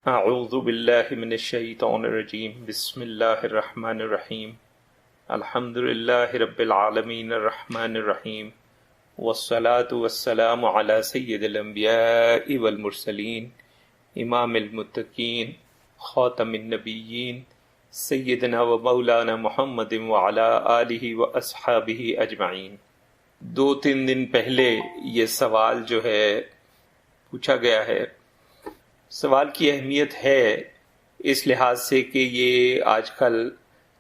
اعوذ باللہ من الشیطان الرجیم بسم اللہ الرحمن الرحیم الحمد للہ رب العالمین الرحمن الرحیم والصلاة والسلام علی سید الانبیاء والمرسلین امام المتقین خاتم النبیین سیدنا و مولانا محمد وعلی آلہ و اصحابہ اجمعین۔ 2-3 دن پہلے یہ سوال جو ہے پوچھا گیا ہے۔ سوال کی اہمیت ہے اس لحاظ سے کہ یہ آج کل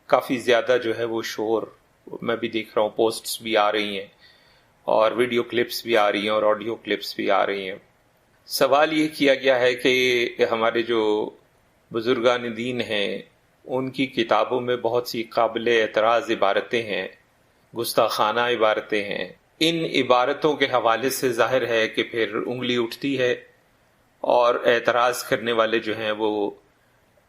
کافی زیادہ جو ہے وہ شور میں بھی دیکھ رہا ہوں، پوسٹس بھی آ رہی ہیں اور ویڈیو کلپس بھی آ رہی ہیں اور آڈیو کلپس بھی آ رہی ہیں۔ سوال یہ کیا گیا ہے کہ ہمارے جو بزرگان دین ہیں ان کی کتابوں میں بہت سی قابل اعتراض عبارتیں ہیں، گستاخانہ عبارتیں ہیں۔ ان عبارتوں کے حوالے سے ظاہر ہے کہ پھر انگلی اٹھتی ہے اور اعتراض کرنے والے جو ہیں وہ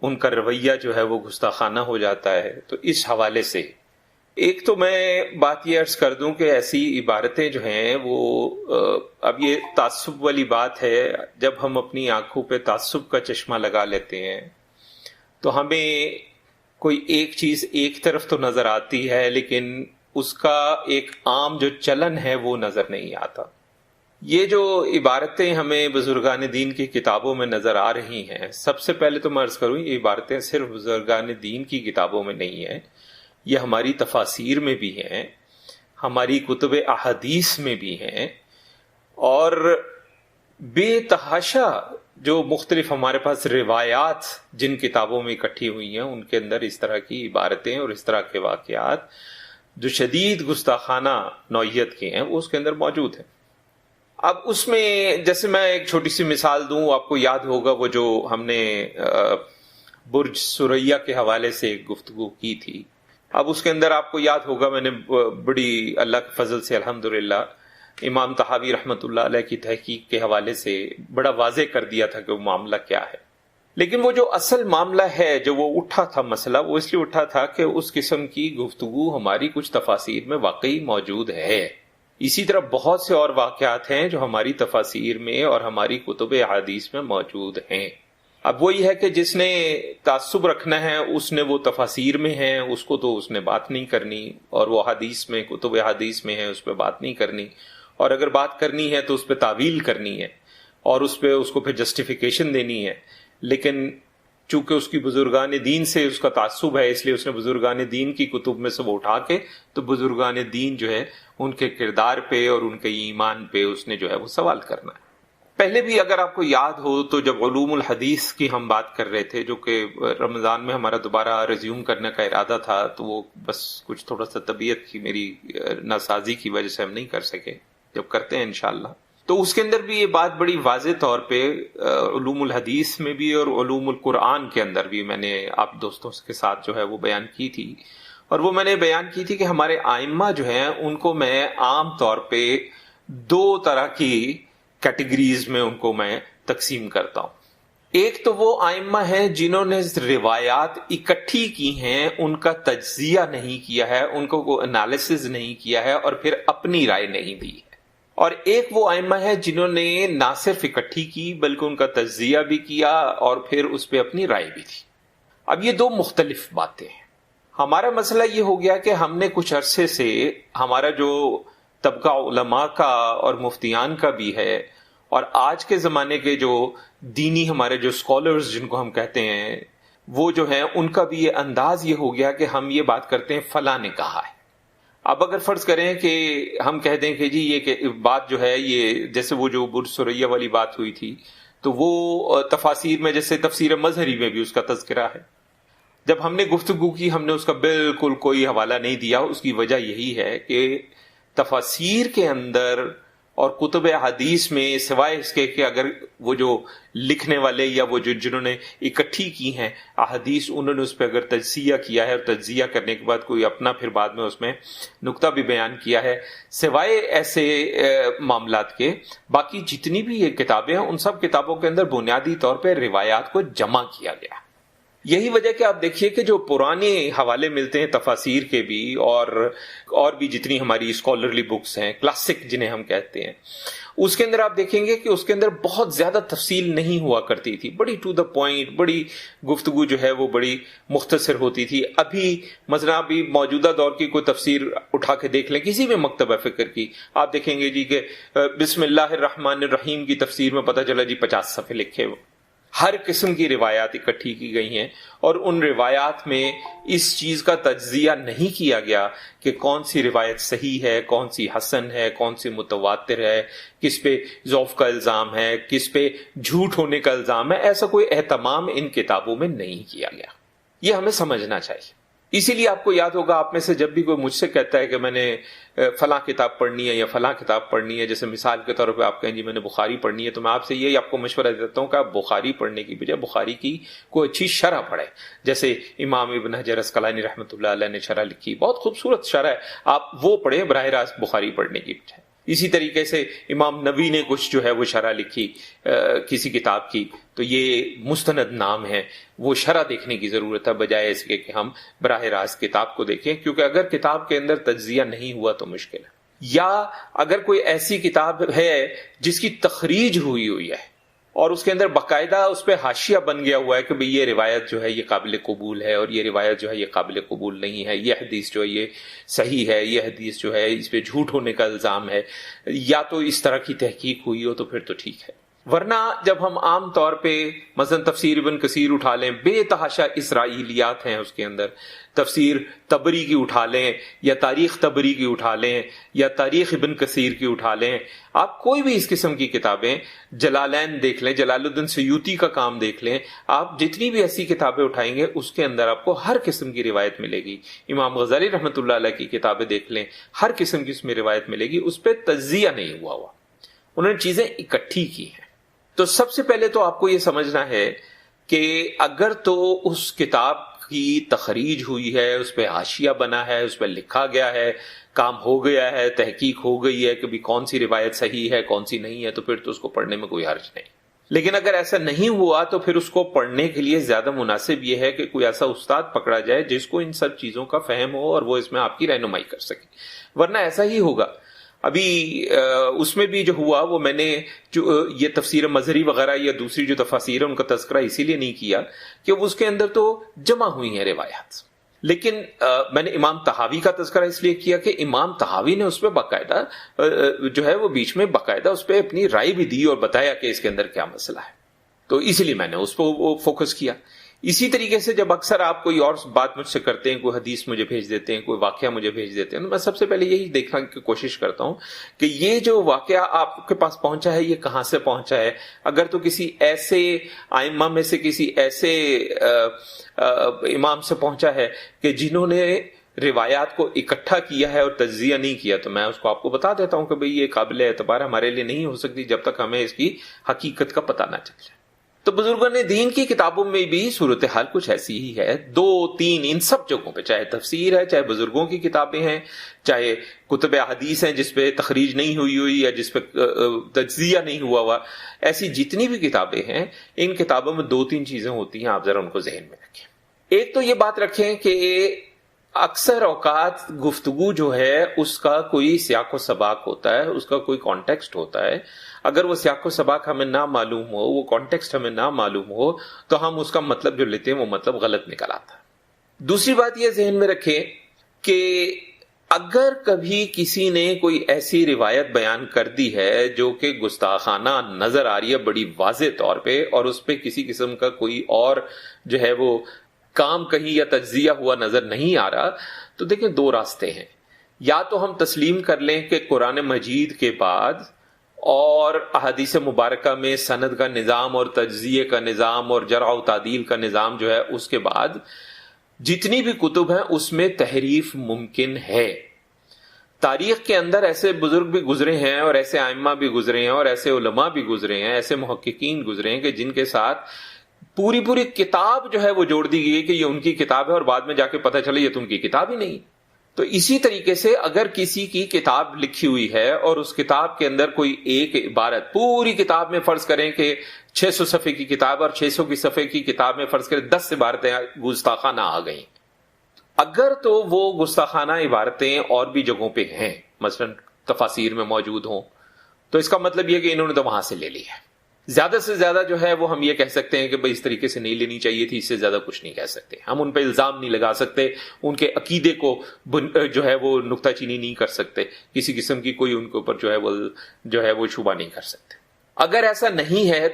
ان کا رویہ جو ہے وہ گستاخانہ ہو جاتا ہے۔ تو اس حوالے سے ایک تو میں بات یہ عرض کر دوں کہ ایسی عبارتیں جو ہیں وہ اب یہ تعصب والی بات ہے۔ جب ہم اپنی آنکھوں پہ تعصب کا چشمہ لگا لیتے ہیں تو ہمیں کوئی ایک چیز ایک طرف تو نظر آتی ہے لیکن اس کا ایک عام جو چلن ہے وہ نظر نہیں آتا۔ یہ جو عبارتیں ہمیں بزرگان دین کی کتابوں میں نظر آ رہی ہیں، سب سے پہلے تو میں عرض کروں یہ عبارتیں صرف بزرگان دین کی کتابوں میں نہیں ہیں، یہ ہماری تفاسیر میں بھی ہیں، ہماری کتب احادیث میں بھی ہیں، اور بے تحاشا جو مختلف ہمارے پاس روایات جن کتابوں میں اکٹھی ہوئی ہیں ان کے اندر اس طرح کی عبارتیں اور اس طرح کے واقعات جو شدید گستاخانہ نوعیت کے ہیں وہ اس کے اندر موجود ہیں۔ اب اس میں جیسے میں ایک چھوٹی سی مثال دوں، آپ کو یاد ہوگا وہ جو ہم نے برج سریا کے حوالے سے ایک گفتگو کی تھی۔ اب اس کے اندر آپ کو یاد ہوگا میں نے بڑی اللہ کے فضل سے الحمدللہ امام طحاوی رحمۃ اللہ علیہ کی تحقیق کے حوالے سے بڑا واضح کر دیا تھا کہ وہ معاملہ کیا ہے۔ لیکن وہ جو اصل معاملہ ہے جو وہ اٹھا تھا مسئلہ، وہ اس لیے اٹھا تھا کہ اس قسم کی گفتگو ہماری کچھ تفاسیر میں واقعی موجود ہے۔ اسی طرح بہت سے اور واقعات ہیں جو ہماری تفاسیر میں اور ہماری کتب احادیث میں موجود ہیں۔ اب وہی ہے کہ جس نے تعصب رکھنا ہے اس نے وہ تفاسیر میں ہیں، اس کو تو اس نے بات نہیں کرنی، اور وہ حدیث میں کتب حدیث میں ہیں اس پہ بات نہیں کرنی، اور اگر بات کرنی ہے تو اس پہ تعویل کرنی ہے اور اس پہ اس کو پھر جسٹیفیکیشن دینی ہے۔ لیکن چونکہ اس کی بزرگان دین سے اس کا تعصب ہے اس لیے اس نے بزرگان دین کی کتب میں سے وہ اٹھا کے تو بزرگان دین جو ہے ان کے کردار پہ اور ان کے ایمان پہ اس نے جو ہے وہ سوال کرنا ہے۔ پہلے بھی اگر آپ کو یاد ہو تو جب علوم الحدیث کی ہم بات کر رہے تھے، جو کہ رمضان میں ہمارا دوبارہ ریزیوم کرنے کا ارادہ تھا، تو وہ بس کچھ تھوڑا سا طبیعت کی میری ناسازی کی وجہ سے ہم نہیں کر سکے، جب کرتے ہیں انشاءاللہ۔ تو اس کے اندر بھی یہ بات بڑی واضح طور پہ علوم الحدیث میں بھی اور علوم القرآن کے اندر بھی میں نے آپ دوستوں کے ساتھ جو ہے وہ بیان کی تھی، اور وہ میں نے بیان کی تھی کہ ہمارے ائمہ جو ہیں ان کو میں عام طور پہ 2 طرح کی کیٹیگریز میں ان کو میں تقسیم کرتا ہوں۔ ایک تو وہ ائمہ ہیں جنہوں نے روایات اکٹھی کی ہیں، ان کا تجزیہ نہیں کیا ہے، ان کو کوئی انالیسز نہیں کیا ہے اور پھر اپنی رائے نہیں دی ہے، اور ایک وہ ائمہ ہے جنہوں نے نہ صرف اکٹھی کی بلکہ ان کا تجزیہ بھی کیا اور پھر اس پہ اپنی رائے بھی دی۔ اب یہ 2 مختلف باتیں ہیں۔ ہمارا مسئلہ یہ ہو گیا کہ ہم نے کچھ عرصے سے ہمارا جو طبقہ علماء کا اور مفتیان کا بھی ہے، اور آج کے زمانے کے جو دینی ہمارے جو اسکالرز جن کو ہم کہتے ہیں وہ جو ہیں ان کا بھی یہ انداز یہ ہو گیا کہ ہم یہ بات کرتے ہیں فلاں نے کہا ہے۔ اب اگر فرض کریں کہ ہم کہہ دیں کہ جی یہ بات جو ہے یہ جیسے وہ جو برج سریا والی بات ہوئی تھی تو وہ تفاسیر میں جیسے تفسیر مظہری میں بھی اس کا تذکرہ ہے، جب ہم نے گفتگو کی ہم نے اس کا بالکل کوئی حوالہ نہیں دیا۔ اس کی وجہ یہی ہے کہ تفاسیر کے اندر اور کتب حدیث میں سوائے اس کے کہ اگر وہ جو لکھنے والے یا وہ جو جنہوں نے اکٹھی کی ہیں احادیث انہوں نے اس پہ اگر تجزیہ کیا ہے اور تجزیہ کرنے کے بعد کوئی اپنا پھر بعد میں اس میں نقطہ بھی بیان کیا ہے، سوائے ایسے معاملات کے باقی جتنی بھی یہ کتابیں ہیں ان سب کتابوں کے اندر بنیادی طور پہ روایات کو جمع کیا گیا۔ یہی وجہ کہ آپ دیکھیے کہ جو پرانے حوالے ملتے ہیں تفاسیر کے بھی اور بھی جتنی ہماری اسکالرلی بکس ہیں کلاسک جنہیں ہم کہتے ہیں، اس کے اندر آپ دیکھیں گے کہ اس کے اندر بہت زیادہ تفصیل نہیں ہوا کرتی تھی، بڑی ٹو دا پوائنٹ، بڑی گفتگو جو ہے وہ بڑی مختصر ہوتی تھی. ابھی مثلا ابھی موجودہ دور کی کوئی تفسیر اٹھا کے دیکھ لیں کسی بھی مکتبہ فکر کی، آپ دیکھیں گے جی کہ بسم اللہ الرحمن الرحیم کی تفسیر میں پتہ چلا جی 50 صفحے لکھے ہوئے. ہر قسم کی روایات اکٹھی کی گئی ہیں، اور ان روایات میں اس چیز کا تجزیہ نہیں کیا گیا کہ کون سی روایت صحیح ہے، کون سی حسن ہے، کون سی متواتر ہے، کس پہ ضعف کا الزام ہے، کس پہ جھوٹ ہونے کا الزام ہے. ایسا کوئی اہتمام ان کتابوں میں نہیں کیا گیا. یہ ہمیں سمجھنا چاہیے. اسی لیے آپ کو یاد ہوگا، آپ میں سے جب بھی کوئی مجھ سے کہتا ہے کہ میں نے فلاں کتاب پڑھنی ہے یا فلاں کتاب پڑھنی ہے، جیسے مثال کے طور پہ آپ کہیں جی میں نے بخاری پڑھنی ہے، تو میں آپ سے یہی آپ کو مشورہ دیتا ہوں کہ آپ بخاری پڑھنے کی بجائے بخاری کی کوئی اچھی شرح پڑھیں. جیسے امام ابن حجر عسقلانی رحمۃ اللہ علیہ نے شرح لکھی، بہت خوبصورت شرح ہے، آپ وہ پڑھیں براہ راست بخاری پڑھنے کی بجائے. اسی طریقے سے امام نبی نے کچھ جو ہے وہ شرح لکھی کسی کتاب کی، تو یہ مستند نام ہے، وہ شرح دیکھنے کی ضرورت ہے بجائے اس کے کہ ہم براہ راست کتاب کو دیکھیں، کیونکہ اگر کتاب کے اندر تجزیہ نہیں ہوا تو مشکل ہے. یا اگر کوئی ایسی کتاب ہے جس کی تخریج ہوئی ہے اور اس کے اندر باقاعدہ اس پہ حاشیہ بن گیا ہوا ہے کہ بھئی یہ روایت جو ہے یہ قابل قبول ہے اور یہ روایت جو ہے یہ قابل قبول نہیں ہے، یہ حدیث جو ہے یہ صحیح ہے، یہ حدیث جو ہے اس پہ جھوٹ ہونے کا الزام ہے، یا تو اس طرح کی تحقیق ہوئی ہو تو پھر تو ٹھیک ہے. ورنہ جب ہم عام طور پہ مثلا تفسیر ابن کثیر اٹھا لیں، بے تحاشا اسرائیلیات ہیں اس کے اندر، تفسیر طبری کی اٹھا لیں یا تاریخ طبری کی اٹھا لیں یا تاریخ ابن کثیر کی اٹھا لیں، آپ کوئی بھی اس قسم کی کتابیں، جلالین دیکھ لیں، جلال الدین سیوطی کا کام دیکھ لیں، آپ جتنی بھی ایسی کتابیں اٹھائیں گے اس کے اندر آپ کو ہر قسم کی روایت ملے گی. امام غزالی رحمۃ اللہ علیہ کی کتابیں دیکھ لیں، ہر قسم کی اس میں روایت ملے گی، اس پہ تجزیہ نہیں ہوا، انہوں نے چیزیں اکٹھی کی ہیں. تو سب سے پہلے تو آپ کو یہ سمجھنا ہے کہ اگر تو اس کتاب کی تخریج ہوئی ہے، اس پہ حاشیہ بنا ہے، اس پہ لکھا گیا ہے، کام ہو گیا ہے، تحقیق ہو گئی ہے کہ بھی کون سی روایت صحیح ہے کون سی نہیں ہے، تو پھر تو اس کو پڑھنے میں کوئی حرج نہیں. لیکن اگر ایسا نہیں ہوا تو پھر اس کو پڑھنے کے لیے زیادہ مناسب یہ ہے کہ کوئی ایسا استاد پکڑا جائے جس کو ان سب چیزوں کا فہم ہو اور وہ اس میں آپ کی رہنمائی کر سکے. ورنہ ایسا ہی ہوگا. ابھی اس میں بھی جو ہوا وہ میں نے جو یہ تفسیر مظہری وغیرہ یا دوسری جو تفاسیر ہے ان کا تذکرہ اسی لیے نہیں کیا کہ اس کے اندر تو جمع ہوئی ہیں روایات، لیکن میں نے امام طحاوی کا تذکرہ اس لیے کیا کہ امام طحاوی نے اس پہ باقاعدہ جو ہے وہ بیچ میں باقاعدہ اس پہ اپنی رائے بھی دی اور بتایا کہ اس کے اندر کیا مسئلہ ہے، تو اسی لیے میں نے اس پہ فوکس کیا. اسی طریقے سے جب اکثر آپ کوئی اور بات مجھ سے کرتے ہیں، کوئی حدیث مجھے بھیج دیتے ہیں، کوئی واقعہ مجھے بھیج دیتے ہیں، تو میں سب سے پہلے یہی دیکھنے کی کوشش کرتا ہوں کہ یہ جو واقعہ آپ کے پاس پہنچا ہے یہ کہاں سے پہنچا ہے. اگر تو کسی ایسے ائمہ میں سے کسی ایسے امام سے پہنچا ہے کہ جنہوں نے روایات کو اکٹھا کیا ہے اور تجزیہ نہیں کیا، تو میں اس کو آپ کو بتا دیتا ہوں کہ بھئی یہ قابل اعتبار ہمارے لیے نہیں ہو سکتی جب تک ہمیں اس کی حقیقت کا پتہ نہ چل جائے. تو بزرگان دین کی کتابوں میں بھی صورتحال کچھ ایسی ہی ہے، 2 3 ان سب جگہوں پہ، چاہے تفسیر ہے، چاہے بزرگوں کی کتابیں ہیں، چاہے کتب حدیث ہیں جس پہ تخریج نہیں ہوئی یا جس پہ تجزیہ نہیں ہوا، ایسی جتنی بھی کتابیں ہیں ان کتابوں میں 2 3 چیزیں ہوتی ہیں، آپ ذرا ان کو ذہن میں رکھیں. ایک تو یہ بات رکھیں کہ اکثر اوقات گفتگو جو ہے اس کا کوئی سیاق و سباق ہوتا ہے، اس کا کوئی کانٹیکسٹ ہوتا ہے. اگر وہ سیاق و سباق ہمیں نہ معلوم ہو، وہ کانٹیکسٹ ہمیں نہ معلوم ہو، تو ہم اس کا مطلب جو لیتے ہیں وہ مطلب غلط نکل آتا ہے. دوسری بات یہ ذہن میں رکھیں کہ اگر کبھی کسی نے کوئی ایسی روایت بیان کر دی ہے جو کہ گستاخانہ نظر آ رہی ہے بڑی واضح طور پہ، اور اس پہ کسی قسم کا کوئی اور جو ہے وہ کام کہیں یا تجزیہ ہوا نظر نہیں آ رہا، تو دیکھیں 2 راستے ہیں. یا تو ہم تسلیم کر لیں کہ قرآن مجید کے بعد اور احادیث مبارکہ میں سند کا نظام اور تجزیے کا نظام اور جرح و تعدیل کا نظام جو ہے اس کے بعد جتنی بھی کتب ہیں اس میں تحریف ممکن ہے. تاریخ کے اندر ایسے بزرگ بھی گزرے ہیں اور ایسے ائمہ بھی گزرے ہیں اور ایسے علماء بھی گزرے ہیں، ایسے محققین گزرے ہیں کہ جن کے ساتھ پوری کتاب جو ہے وہ جوڑ دی گئی کہ یہ ان کی کتاب ہے، اور بعد میں جا کے پتہ چلے یہ تو ان کی کتاب ہی نہیں. تو اسی طریقے سے اگر کسی کی کتاب لکھی ہوئی ہے اور اس کتاب کے اندر کوئی ایک عبارت، پوری کتاب میں فرض کریں کہ 600 صفحے کی کتاب اور 600 کی صفحے کی کتاب میں فرض کریں 10 عبارتیں گستاخانہ آ گئیں، اگر تو وہ گستاخانہ عبارتیں اور بھی جگہوں پہ ہیں، مثلا تفاسیر میں موجود ہوں، تو اس کا مطلب یہ کہ انہوں نے تو وہاں سے لے لی ہے. زیادہ سے زیادہ جو ہے وہ ہم یہ کہہ سکتے ہیں کہ بھئی اس طریقے سے نہیں لینی چاہیے تھی، اس سے زیادہ کچھ نہیں کہہ سکتے. ہم ان پہ الزام نہیں لگا سکتے، ان کے عقیدے کو جو ہے وہ نکتہ چینی نہیں کر سکتے، کسی قسم کی کوئی ان کے اوپر جو ہے وہ شبہ نہیں کر سکتے. اگر ایسا نہیں ہے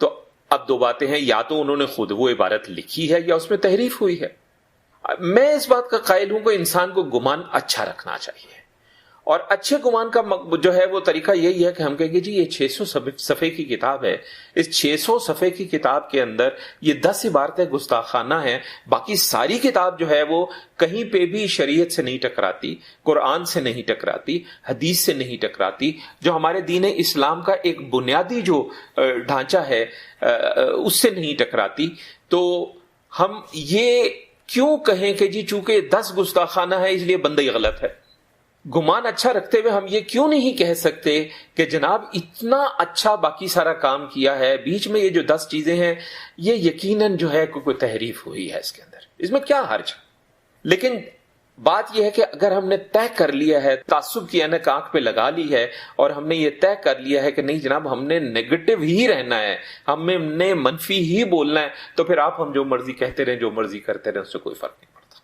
تو اب دو باتیں ہیں، یا تو انہوں نے خود وہ عبارت لکھی ہے یا اس میں تحریف ہوئی ہے. میں اس بات کا قائل ہوں کہ انسان کو گمان اچھا رکھنا چاہیے، اور اچھے گمان کا جو ہے وہ طریقہ یہی ہے کہ ہم کہیں گے جی یہ 600 صفحے کی کتاب ہے، اس 600 صفحے کی کتاب کے اندر یہ 10 عبارتیں گستاخانہ ہیں، باقی ساری کتاب جو ہے وہ کہیں پہ بھی شریعت سے نہیں ٹکراتی، قرآن سے نہیں ٹکراتی، حدیث سے نہیں ٹکراتی، جو ہمارے دین اسلام کا ایک بنیادی جو ڈھانچہ ہے اس سے نہیں ٹکراتی. تو ہم یہ کیوں کہیں کہ جی چونکہ 10 گستاخانہ ہے اس لیے بندہ ہی غلط ہے؟ گمان اچھا رکھتے ہوئے ہم یہ کیوں نہیں کہہ سکتے کہ جناب اتنا اچھا باقی سارا کام کیا ہے، بیچ میں یہ جو 10 چیزیں ہیں یہ یقیناً جو ہے کوئی تحریف ہوئی ہے اس کے اندر، اس میں کیا حرج؟ لیکن بات یہ ہے کہ اگر ہم نے طے کر لیا ہے، تعصب کی عینک آنکھ پہ لگا لی ہے، اور ہم نے یہ طے کر لیا ہے کہ نہیں جناب ہم نے نیگیٹو ہی رہنا ہے، ہم نے منفی ہی بولنا ہے، تو پھر آپ ہم جو مرضی کہتے رہیں، جو مرضی کرتے رہیں، اس سے کوئی فرق نہیں پڑتا.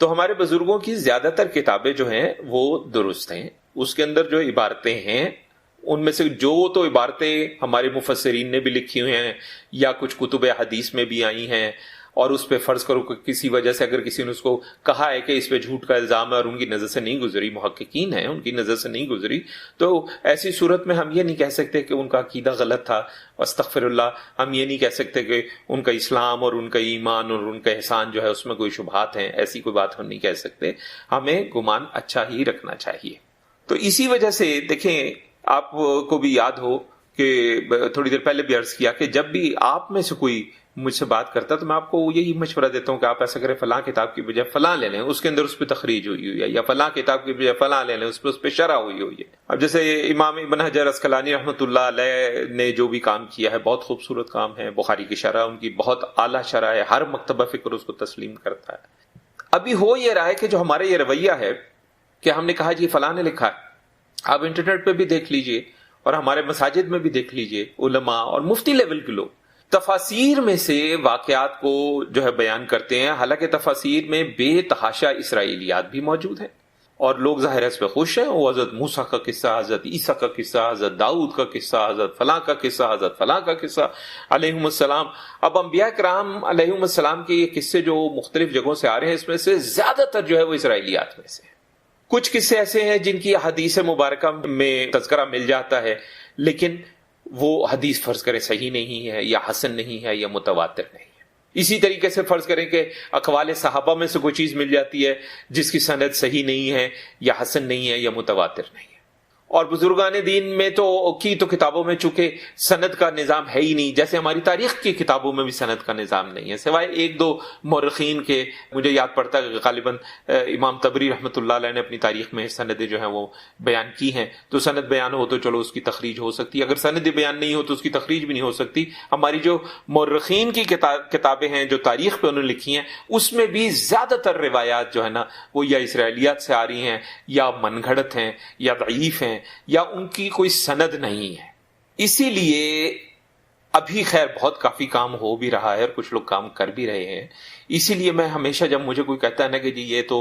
تو ہمارے بزرگوں کی زیادہ تر کتابیں جو ہیں وہ درست ہیں، اس کے اندر جو عبارتیں ہیں ان میں سے جو تو عبارتیں ہمارے مفسرین نے بھی لکھی ہوئی ہیں یا کچھ کتب حدیث میں بھی آئی ہیں، اور اس پہ فرض کرو کہ کسی وجہ سے اگر کسی نے اس کو کہا ہے کہ اس پہ جھوٹ کا الزام ہے اور ان کی نظر سے نہیں گزری، محققین ہیں ان کی نظر سے نہیں گزری، تو ایسی صورت میں ہم یہ نہیں کہہ سکتے کہ ان کا عقیدہ غلط تھا، استغفر اللہ، ہم یہ نہیں کہہ سکتے کہ ان کا اسلام اور ان کا ایمان اور ان کا احسان جو ہے اس میں کوئی شبہات ہیں، ایسی کوئی بات ہم نہیں کہہ سکتے. ہمیں گمان اچھا ہی رکھنا چاہیے. تو اسی وجہ سے دیکھیں، آپ کو بھی یاد ہو کہ تھوڑی دیر پہلے بھی عرض کیا کہ جب بھی آپ میں سے کوئی مجھ سے بات کرتا تو میں آپ کو یہی مشورہ دیتا ہوں کہ آپ ایسا کریں، فلاں کتاب کی بجائے فلاں لے لیں، اس کے اندر اس پہ تخریج ہوئی ہے، یا فلاں کتاب کی بجائے فلاں لے لیں، اس پہ شرح ہوئی ہے. اب جیسے امام ابن حجر عسقلانی رحمۃ اللہ علیہ نے جو بھی کام کیا ہے بہت خوبصورت کام ہے، بخاری کی شرح ان کی بہت اعلیٰ شرح ہے، ہر مکتبہ فکر اس کو تسلیم کرتا ہے. ابھی ہو یہ رہا ہے کہ جو ہمارا یہ رویہ ہے کہ ہم نے کہا جی فلاں نے لکھا ہے، آپ انٹرنیٹ پہ بھی دیکھ لیجئے اور ہمارے مساجد میں بھی دیکھ لیجئے، علماء اور مفتی لیول کے لوگ تفاسیر میں سے واقعات کو جو ہے بیان کرتے ہیں، حالانکہ تفاسیر میں بے تحاشا اسرائیلیات بھی موجود ہیں، اور لوگ ظاہر ہے اس پہ خوش ہیں. وہ حضرت موسیٰ کا قصہ، حضرت عیسیٰ کا قصہ، حضرت داؤد کا قصہ، حضرت فلاں کا قصہ، حضرت فلاں کا قصہ علیہم السلام. اب انبیاء کرام علیہم السلام کے یہ قصے جو مختلف جگہوں سے آ رہے ہیں، اس میں سے زیادہ تر جو ہے وہ اسرائیلیات میں سے ہیں. کچھ قصے ایسے ہیں جن کی حدیث مبارکہ میں تذکرہ مل جاتا ہے، لیکن وہ حدیث فرض کریں صحیح نہیں ہے، یا حسن نہیں ہے، یا متواتر نہیں ہے. اسی طریقے سے فرض کریں کہ اقوال صحابہ میں سے کوئی چیز مل جاتی ہے جس کی سند صحیح نہیں ہے، یا حسن نہیں ہے، یا متواتر نہیں ہے. اور بزرگان دین میں تو کتابوں میں چونکہ سند کا نظام ہے ہی نہیں، جیسے ہماری تاریخ کی کتابوں میں بھی سند کا نظام نہیں ہے، سوائے ایک دو مورخین کے. مجھے یاد پڑتا ہے کہ غالباً امام طبری رحمۃ اللہ علیہ نے اپنی تاریخ میں سندیں جو ہیں وہ بیان کی ہیں. تو سند بیان ہو تو چلو اس کی تخریج ہو سکتی ہے، اگر سند بیان نہیں ہو تو اس کی تخریج بھی نہیں ہو سکتی. ہماری جو مورخین کی کتابیں ہیں جو تاریخ پہ انہوں نے لکھی ہیں، اس میں بھی زیادہ تر روایات جو ہے نا وہ یا اسرائیلیات سے آ رہی ہیں، یا من گھڑت ہیں، یا ضعیف ہیں، یا ان کی کوئی سند نہیں ہے. اسی لیے ابھی خیر بہت کافی کام ہو بھی رہا ہے اور کچھ لوگ کام کر بھی رہے ہیں. اسی لیے میں ہمیشہ جب مجھے کوئی کہتا ہے نا کہ جی یہ تو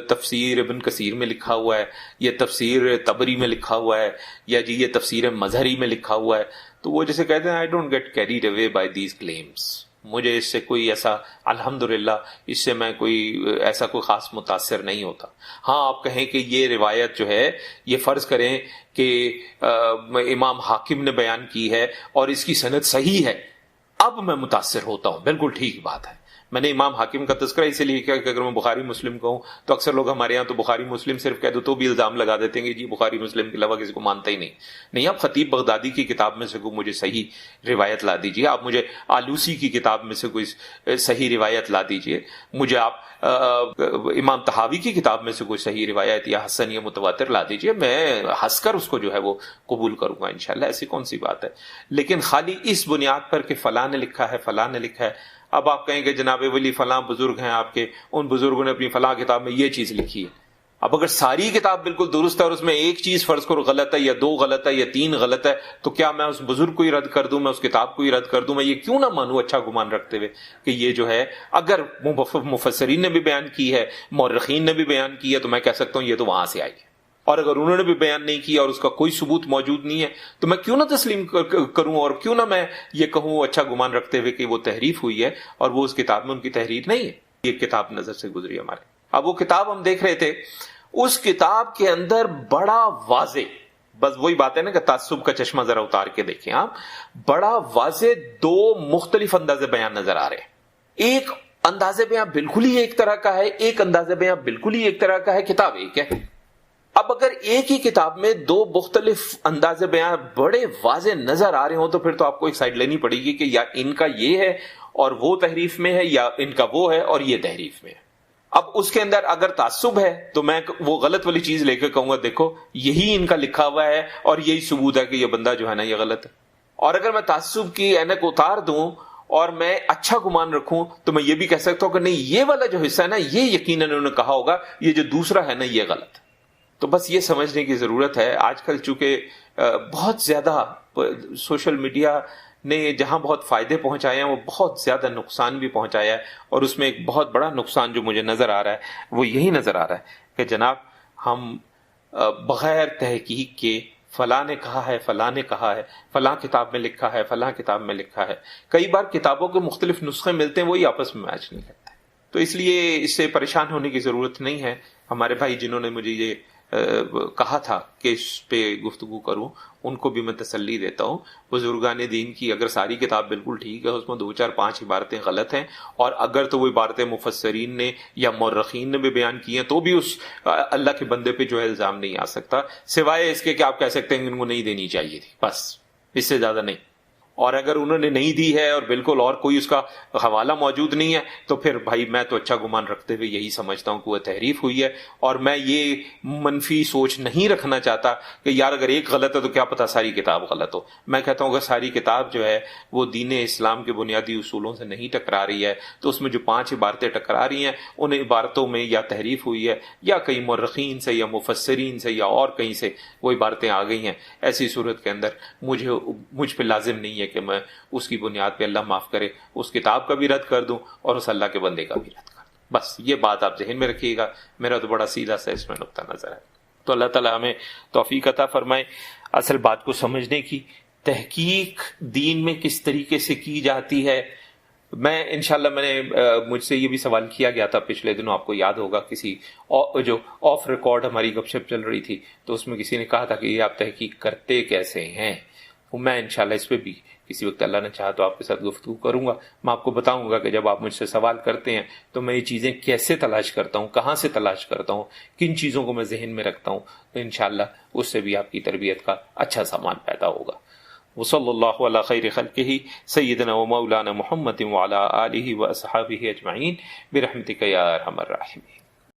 تفسیر ابن کثیر میں لکھا ہوا ہے، یہ تفسیر طبری میں لکھا ہوا ہے، یا جی یہ تفسیر مظہری میں لکھا ہوا ہے، تو وہ جیسے کہتے ہیں I don't get carried away by these claims. مجھے اس سے کوئی ایسا الحمدللہ اس سے میں کوئی ایسا کوئی خاص متاثر نہیں ہوتا. ہاں آپ کہیں کہ یہ روایت جو ہے یہ فرض کریں کہ امام حاکم نے بیان کی ہے اور اس کی سند صحیح ہے، اب میں متاثر ہوتا ہوں، بالکل ٹھیک بات ہے. میں نے امام حاکم کا تذکرہ اسی لیے کیا کہ اگر میں بخاری مسلم کہوں تو اکثر لوگ ہمارے یہاں تو بخاری مسلم صرف کہہ دو تو بھی الزام لگا دیتے ہیں کہ جی بخاری مسلم کے علاوہ کسی کو مانتا ہی نہیں. آپ خطیب بغدادی کی کتاب میں سے کوئی مجھے صحیح روایت لا دیجئے، آپ مجھے آلوسی کی کتاب میں سے کوئی صحیح روایت لا دیجئے، مجھے آپ امام طحاوی کی کتاب میں سے کوئی صحیح روایت یا حسن یا متواتر لا دیجئے، میں ہنس کر اس کو جو ہے وہ قبول کروں گا انشاءاللہ. ایسی کون سی بات ہے؟ لیکن خالی اس بنیاد پر کہ فلاں نے لکھا ہے، فلاں نے لکھا ہے. اب آپ کہیں کہ جناب ولی فلاں بزرگ ہیں آپ کے، ان بزرگوں نے اپنی فلاں کتاب میں یہ چیز لکھی ہے. اب اگر ساری کتاب بالکل درست ہے اور اس میں ایک چیز فرض کرو غلط ہے یا 2 غلط ہے یا 3 غلط ہے، تو کیا میں اس بزرگ کو ہی رد کر دوں، میں اس کتاب کو ہی رد کر دوں؟ میں یہ کیوں نہ مانوں اچھا گمان رکھتے ہوئے کہ یہ جو ہے، اگر مفسرین نے بھی بیان کی ہے، مورخین نے بھی بیان کی ہے، تو میں کہہ سکتا ہوں یہ تو وہاں سے آئی ہے، اور اگر انہوں نے بھی بیان نہیں کیا اور اس کا کوئی ثبوت موجود نہیں ہے تو میں کیوں نہ تسلیم کروں، اور کیوں نہ میں یہ کہوں اچھا گمان رکھتے ہوئے کہ وہ تحریف ہوئی ہے اور وہ اس کتاب میں ان کی تحریر نہیں ہے، یہ کتاب نظر سے گزری ہمارے۔ اب وہ کتاب ہم دیکھ رہے تھے، اس کتاب کے اندر بڑا واضح، بس وہی بات ہے نا کہ تعصب کا چشمہ ذرا اتار کے دیکھیں آپ، بڑا واضح 2 مختلف انداز بیان نظر آ رہے ہیں۔ ایک انداز بیان بالکل ہی ایک طرح کا ہے، ایک انداز بیان بالکل ہی ایک طرح کا ہے، کتاب ایک ہے۔ اب اگر ایک ہی کتاب میں 2 مختلف انداز بیان بڑے واضح نظر آ رہے ہوں تو پھر تو آپ کو ایک سائڈ لینی پڑے گی کہ یا ان کا یہ ہے اور وہ تحریف میں ہے، یا ان کا وہ ہے اور یہ تحریف میں ہے۔ اب اس کے اندر اگر تعصب ہے تو میں وہ غلط والی چیز لے کے کہوں گا دیکھو یہی ان کا لکھا ہوا ہے اور یہی ثبوت ہے کہ یہ بندہ جو ہے نا یہ غلط ہے۔ اور اگر میں تعصب کی اینک اتار دوں اور میں اچھا گمان رکھوں تو میں یہ بھی کہہ سکتا ہوں کہ نہیں، یہ والا جو حصہ ہے نا یہ یقیناً انہوں نے کہا ہوگا، یہ جو دوسرا ہے نا یہ غلط ہے۔ تو بس یہ سمجھنے کی ضرورت ہے۔ آج کل چونکہ بہت زیادہ سوشل میڈیا نے جہاں بہت فائدے پہنچائے ہیں وہ بہت زیادہ نقصان بھی پہنچایا ہے، اور اس میں ایک بہت بڑا نقصان جو مجھے نظر آ رہا ہے وہ یہی نظر آ رہا ہے کہ جناب ہم بغیر تحقیق کے فلاں نے کہا ہے، فلاں نے کہا ہے، فلاں کتاب میں لکھا ہے، فلاں کتاب میں لکھا ہے، کئی بار کتابوں کے مختلف نسخے ملتے ہیں وہی آپس میں میچ نہیں کرتے۔ تو اس لیے اس سے پریشان ہونے کی ضرورت نہیں ہے۔ ہمارے بھائی جنہوں نے مجھے یہ کہا تھا کہ اس پہ گفتگو کروں، ان کو بھی میں تسلی دیتا ہوں۔ بزرگان دین کی اگر ساری کتاب بالکل ٹھیک ہے، اس میں 2 4 5 عبارتیں غلط ہیں، اور اگر تو وہ عبارتیں مفسرین نے یا مورخین نے بھی بیان کی ہیں تو بھی اس اللہ کے بندے پہ جو ہے الزام نہیں آ سکتا، سوائے اس کے کہ آپ کہہ سکتے ہیں کہ ان کو نہیں دینی چاہیے تھی، بس اس سے زیادہ نہیں۔ اور اگر انہوں نے نہیں دی ہے اور بالکل اور کوئی اس کا حوالہ موجود نہیں ہے تو پھر بھائی میں تو اچھا گمان رکھتے ہوئے یہی سمجھتا ہوں کہ وہ تحریف ہوئی ہے، اور میں یہ منفی سوچ نہیں رکھنا چاہتا کہ یار اگر ایک غلط ہے تو کیا پتہ ساری کتاب غلط ہو۔ میں کہتا ہوں اگر ساری کتاب جو ہے وہ دین اسلام کے بنیادی اصولوں سے نہیں ٹکرا رہی ہے تو اس میں جو 5 عبارتیں ٹکرا رہی ہیں ان عبارتوں میں یا تحریف ہوئی ہے یا کئی مورخین سے یا مفسرین سے یا اور کہیں سے وہ عبارتیں آ گئی ہیں۔ ایسی صورت کے اندر مجھ پہ لازم نہیں ہے کہ میں اس کی بنیاد پہ اللہ معاف کرے اس کتاب کا بھی رد کر دوں اور اس اللہ کے بندے کا بھی رد کر دوں۔ بس یہ بات آپ ذہن میں رکھیے گا، میرا تو بڑا سیدھا سا اس میں نقطہ نظر ہے۔ تو اللہ تعالیٰ ہمیں توفیق عطا فرمائے اصل بات کو سمجھنے کی، تحقیق دین میں کس طریقے سے کی جاتی ہے۔ میں انشاءاللہ مجھ سے یہ بھی سوال کیا گیا تھا پچھلے دنوں، آپ کو یاد ہوگا کسی جو آف ریکارڈ ہماری گپ شپ چل رہی تھی تو اس میں کسی نے کہا تھا کہ یہ آپ تحقیق کرتے کیسے ہیں۔ میں انشاءاللہ اس پہ بھی کسی وقت اللہ نے چاہا تو آپ کے ساتھ گفتگو کروں گا، میں آپ کو بتاؤں گا کہ جب آپ مجھ سے سوال کرتے ہیں تو میں یہ چیزیں کیسے تلاش کرتا ہوں، کہاں سے تلاش کرتا ہوں، کن چیزوں کو میں ذہن میں رکھتا ہوں، تو انشاءاللہ اس سے بھی آپ کی تربیت کا اچھا سامان پیدا ہوگا۔ وصلی اللہ علی خیر خلقہ سیدنا و مولانا محمد وعلی آلہ و اصحابہ اجمعین برحمتک یا ارحم الراحمین۔